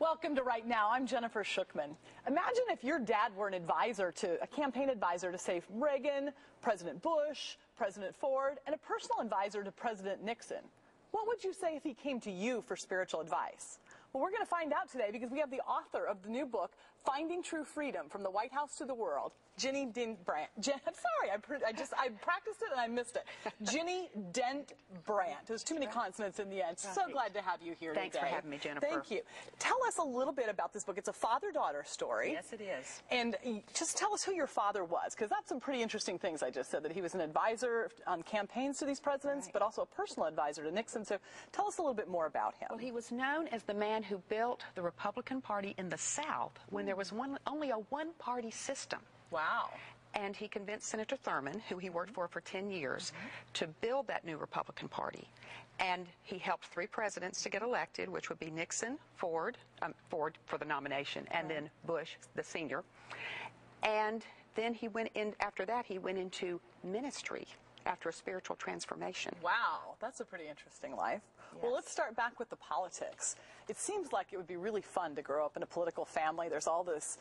Welcome to Right Now. I'm Jennifer Schuchmann. Imagine if your dad were a campaign advisor to, say, Reagan, President Bush, President Ford, and a personal advisor to President Nixon. What would you say if he came to you for spiritual advice? Well, we're going to find out today because we have the author of the new book, Finding True Freedom, From the White House to the World, Ginny Dent Brant. I'm sorry, I practiced it and I missed it. Ginny Dent Brant. There's too many consonants in the end. So glad to have you here Thanks today. for having me, Jennifer. Thank you. Tell us a little bit about this book. It's a father-daughter story. Yes, it is. And just tell us who your father was, because that's some pretty interesting things I just said, that he was an advisor on campaigns to these presidents, but also a personal advisor to Nixon. So tell us a little bit more about him. Well, he was known as the man who built the Republican Party in the South when there was only a one-party system. Wow. And he convinced Senator Thurman, who he worked for 10 years, to build that new Republican Party. And he helped 3 presidents to get elected, which would be Nixon, Ford for the nomination, and then Bush, the senior. And then he went in, after that, he went into ministry after a spiritual transformation. Wow, that's a pretty interesting life. Yes. Well, let's start back with the politics. It seems like it would be really fun to grow up in a political family. There's all this,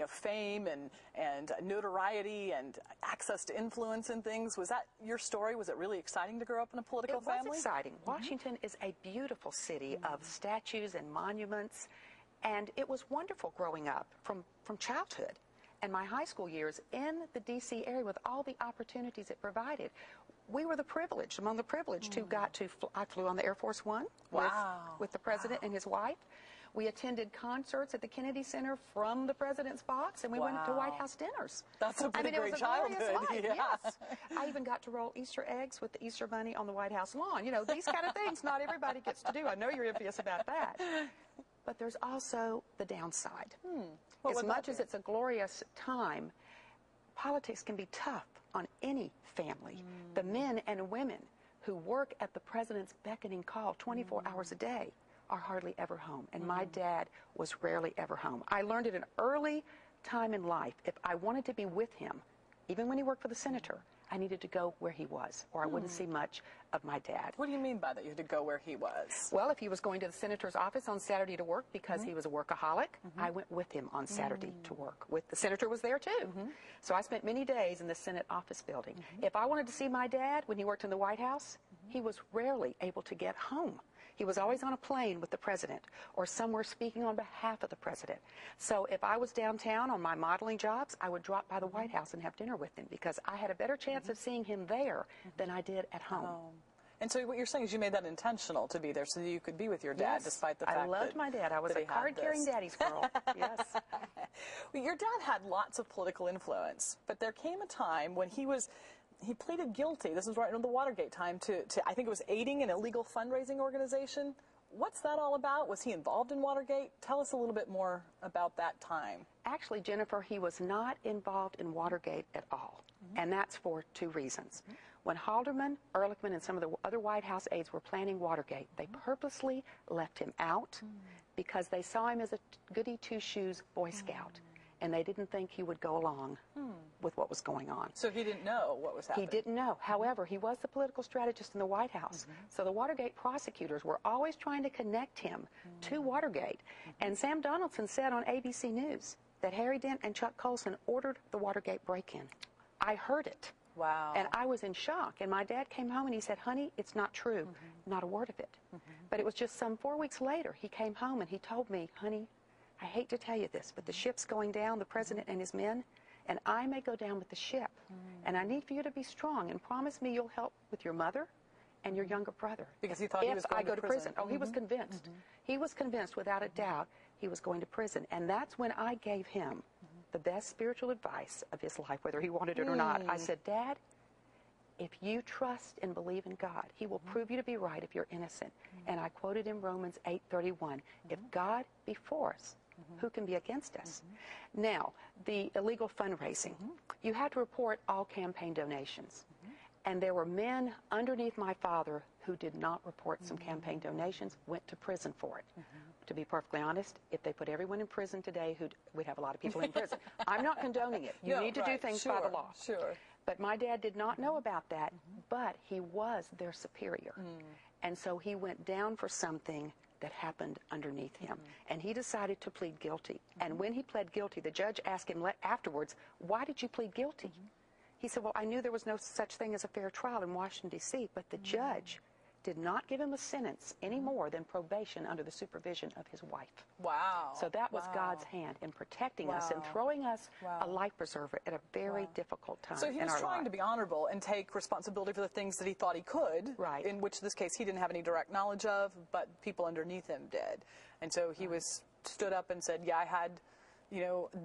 fame and notoriety and access to influence and things. Was that your story? Was it really exciting to grow up in a political family? It was exciting. Washington is a beautiful city of statues and monuments, and it was wonderful growing up from childhood and my high school years in the D.C. area with all the opportunities it provided. We were among the privileged who got to, I flew on the Air Force One with the president and his wife. We attended concerts at the Kennedy Center from the president's box, and we went to White House dinners. That's a pretty great childhood. Life, yeah. Yes. I even got to roll Easter eggs with the Easter Bunny on the White House lawn. These kind of things not everybody gets to do. I know you're envious about that. But there's also the downside. As much as it's a glorious time, politics can be tough on any family. The men and women who work at the president's beckoning call 24 hours a day are hardly ever home. And my dad was rarely ever home. I learned at an early time in life, if I wanted to be with him, even when he worked for the senator, I needed to go where he was, or I wouldn't see much of my dad. What do you mean by that? You had to go where he was? Well, if he was going to the senator's office on Saturday to work because he was a workaholic, I went with him on Saturday to work. The senator was there too. So I spent many days in the Senate office building. If I wanted to see my dad when he worked in the White House, he was rarely able to get home. He was always on a plane with the president or somewhere speaking on behalf of the president. So if I was downtown on my modeling jobs, I would drop by the White House and have dinner with him because I had a better chance of seeing him there than I did at home. And so what you're saying is you made that intentional to be there so that you could be with your dad despite the fact that I loved my dad. I was a card-carrying daddy's girl. Yes. Well, your dad had lots of political influence, but there came a time when he pleaded guilty. This was right around the Watergate time to I think it was aiding an illegal fundraising organization. What's that all about? Was he involved in Watergate? Tell us a little bit more about that time. Actually, Jennifer, he was not involved in Watergate at all, and that's for 2 reasons. When Haldeman, Ehrlichman, and some of the other White House aides were planning Watergate, they purposely left him out because they saw him as a goody two-shoes Boy Scout, and they didn't think he would go along with what was going on. So he didn't know what was happening? He didn't know. However, he was the political strategist in the White House. So the Watergate prosecutors were always trying to connect him to Watergate. And Sam Donaldson said on ABC News that Harry Dent and Chuck Colson ordered the Watergate break-in. I heard it. Wow. And I was in shock. And my dad came home and he said, honey, it's not true. Not a word of it. But it was just some 4 weeks later, he came home and he told me, honey, I hate to tell you this, but the ship's going down, the president and his men, and I may go down with the ship. And I need for you to be strong and promise me you'll help with your mother and your younger brother. Because he thought he was going to prison. Oh, he was convinced. He was convinced without a doubt he was going to prison. And that's when I gave him the best spiritual advice of his life, whether he wanted it or not. I said, Dad, if you trust and believe in God, he will prove you to be right if you're innocent. And I quoted in Romans 8:31, if God be for us, who can be against us? Now, the illegal fundraising, you had to report all campaign donations. And there were men underneath my father who did not report some campaign donations, went to prison for it. To be perfectly honest, if they put everyone in prison today, we'd have a lot of people in prison. I'm not condoning it. You need to do things by the law. Sure. But my dad did not know about that, but he was their superior. And so he went down for something that happened underneath him. And he decided to plead guilty. And when he pled guilty, the judge asked him afterwards, why did you plead guilty? He said, well, I knew there was no such thing as a fair trial in Washington, D.C., but the judge did not give him a sentence any more than probation under the supervision of his wife. Wow. So that was God's hand in protecting us and throwing us a life preserver at a very difficult time in our life. So he was trying to be honorable and take responsibility for the things that he thought he could, in which this case he didn't have any direct knowledge of, but people underneath him did. And so he stood up and said, yeah, I had,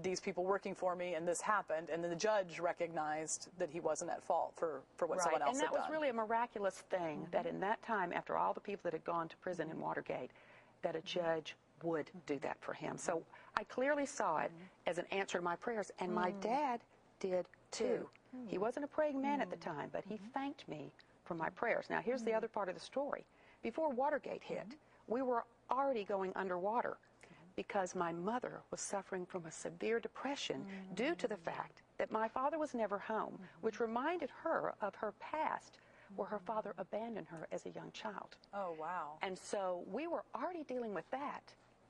these people working for me, and this happened. And then the judge recognized that he wasn't at fault for what someone else had done. And that was really a miraculous thing, that in that time, after all the people that had gone to prison in Watergate, that a judge would do that for him. So I clearly saw it as an answer to my prayers, and my dad did too. He wasn't a praying man at the time, but he thanked me for my prayers. Now, here's the other part of the story. Before Watergate hit, we were already going underwater, because my mother was suffering from a severe depression due to the fact that my father was never home, which reminded her of her past, where her father abandoned her as a young child. Oh, wow. And so we were already dealing with that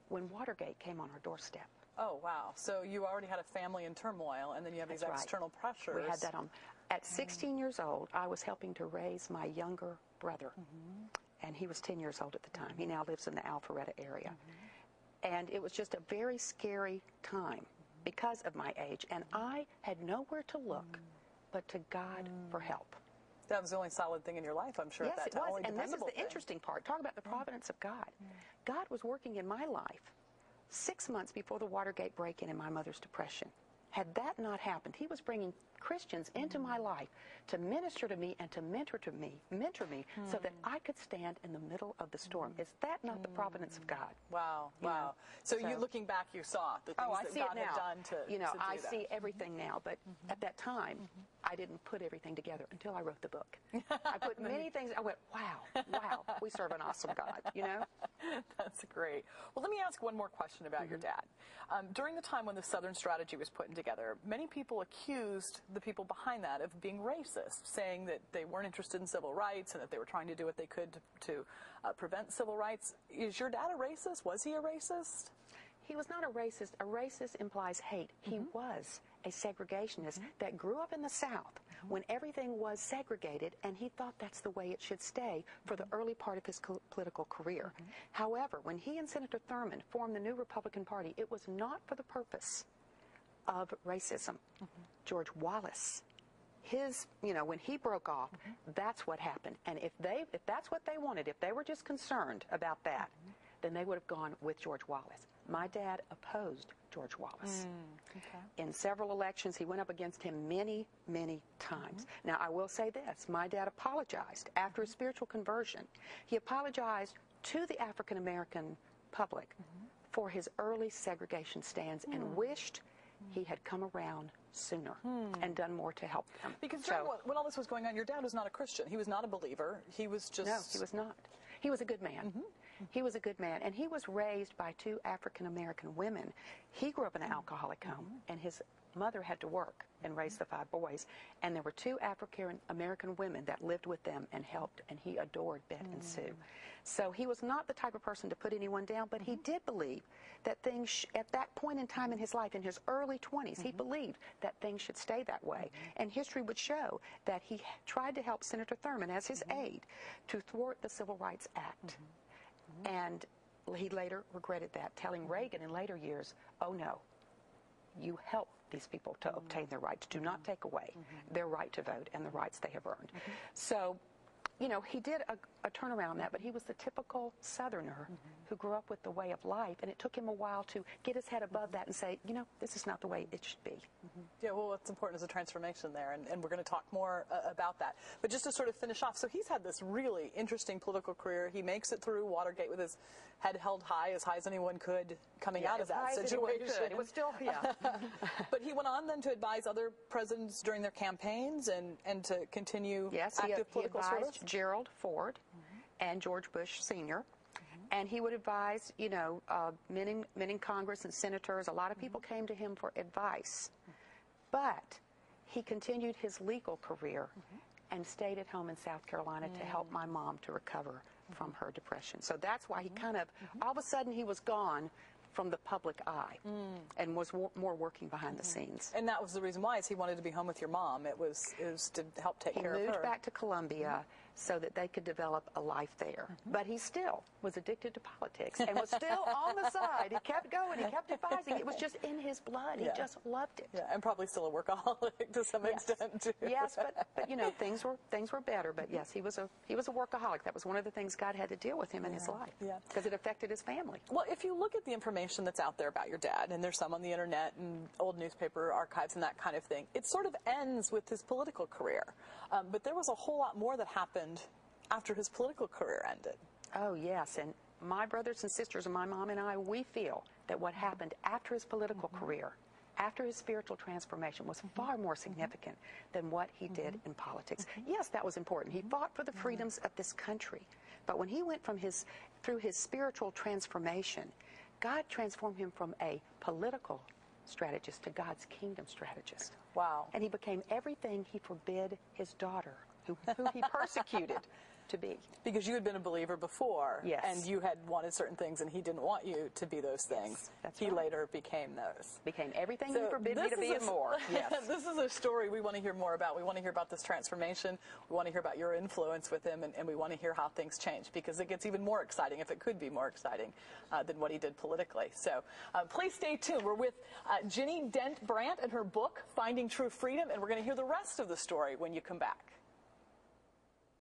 when Watergate came on our doorstep. Oh, wow. So you already had a family in turmoil, and then you have these external pressures. We had that on. At 16 years old, I was helping to raise my younger brother, and he was 10 years old at the time. He now lives in the Alpharetta area. And it was just a very scary time because of my age. And I had nowhere to look but to God for help. That was the only solid thing in your life, I'm sure, yes, at that time. Yes, it was. And this is the interesting part. Talk about the providence of God. God was working in my life 6 months before the Watergate break-in and my mother's depression. Had that not happened, he was bringing Christians into my life to minister to me and to mentor me so that I could stand in the middle of the storm. Is that not the providence of God? Wow, wow. So you looking back, you saw the things that God had done to do that. I see everything now, but at that time, I didn't put everything together until I wrote the book. I put many things, I went, wow, we serve an awesome God, That's great. Well, let me ask one more question about your dad. During the time when the Southern Strategy was put together, many people accused the people behind that of being racist, saying that they weren't interested in civil rights and that they were trying to do what they could to prevent civil rights. Is your dad a racist? Was he a racist? He was not a racist. A racist implies hate. He was a segregationist that grew up in the South when everything was segregated, and he thought that's the way it should stay for the early part of his political career. However, when he and Senator Thurmond formed the new Republican Party, it was not for the purpose of racism. George Wallace, when he broke off, that's what happened. And if that's what they wanted, if they were just concerned about that, then they would have gone with George Wallace. My dad opposed George Wallace. In several elections, he went up against him many, many times. Now, I will say this. My dad apologized after his spiritual conversion. He apologized to the African-American public for his early segregation stands and wished he had come around sooner and done more to help them. Because when all this was going on, your dad was not a Christian. He was not a believer. He was just... No, he was not. He was a good man. He was a good man, and he was raised by two African-American women. He grew up in an alcoholic home, and his mother had to work and raise the 5 boys, and there were 2 African-American women that lived with them and helped, and he adored Bet and Sue. So he was not the type of person to put anyone down, but he did believe that things, at that point in time in his life, in his early 20s, he believed that things should stay that way. And history would show that he tried to help Senator Thurmond as his aide to thwart the Civil Rights Act. And he later regretted that, telling Reagan in later years, oh no, you help these people to obtain their rights. Do not take away their right to vote and the rights they have earned. So, he did a turnaround on that, but he was the typical Southerner who grew up with the way of life, and it took him a while to get his head above that and say, this is not the way it should be. Yeah, well, what's important is a transformation there, and we're going to talk more about that. But just to sort of finish off, so he's had this really interesting political career. He makes it through Watergate with his head held high as anyone could, coming out of that situation. It was still, But he went on then to advise other presidents during their campaigns and to continue active political service? Gerald Ford and George Bush Sr., and he would advise, men in Congress and senators. A lot of people came to him for advice. But he continued his legal career and stayed at home in South Carolina to help my mom to recover from her depression. So that's why he kind of, all of a sudden he was gone from the public eye and was more working behind the scenes. And that was the reason why, is he wanted to be home with your mom. It was to help take care of her. He moved back to Columbia so that they could develop a life there. But he still was addicted to politics and was still on the side. He kept going. He kept advising. It was just in his blood. He just loved it. Yeah, and probably still a workaholic to some extent too. Yes, but you know, things were better. But yes, he was a workaholic. That was one of the things God had to deal with him in his life. Yeah, because it affected his family. Well, if you look at the information that's out there about your dad, and there's some on the internet and old newspaper archives and that kind of thing, it sort of ends with his political career. But there was a whole lot more that happened after his political career ended. Oh, yes. And my brothers and sisters and my mom and I, we feel that what happened after his political career, after his spiritual transformation, was far more significant than what he did in politics. Yes, that was important. He fought for the freedoms of this country. But when he went through his spiritual transformation, God transformed him from a political strategist to God's kingdom strategist. Wow. And he became everything he forbid his daughter, who he persecuted, to be. Because you had been a believer before, yes, and you had wanted certain things, and he didn't want you to be those things. That's he right. later became those. Became everything he forbid me to be and more. Yes. This is a story we want to hear more about. We want to hear about this transformation. We want to hear about your influence with him, and we want to hear how things change, because it gets even more exciting, if it could be more exciting, than what he did politically. So please stay tuned. We're with Ginny Dent Brant and her book, Finding True Freedom, and we're going to hear the rest of the story when you come back.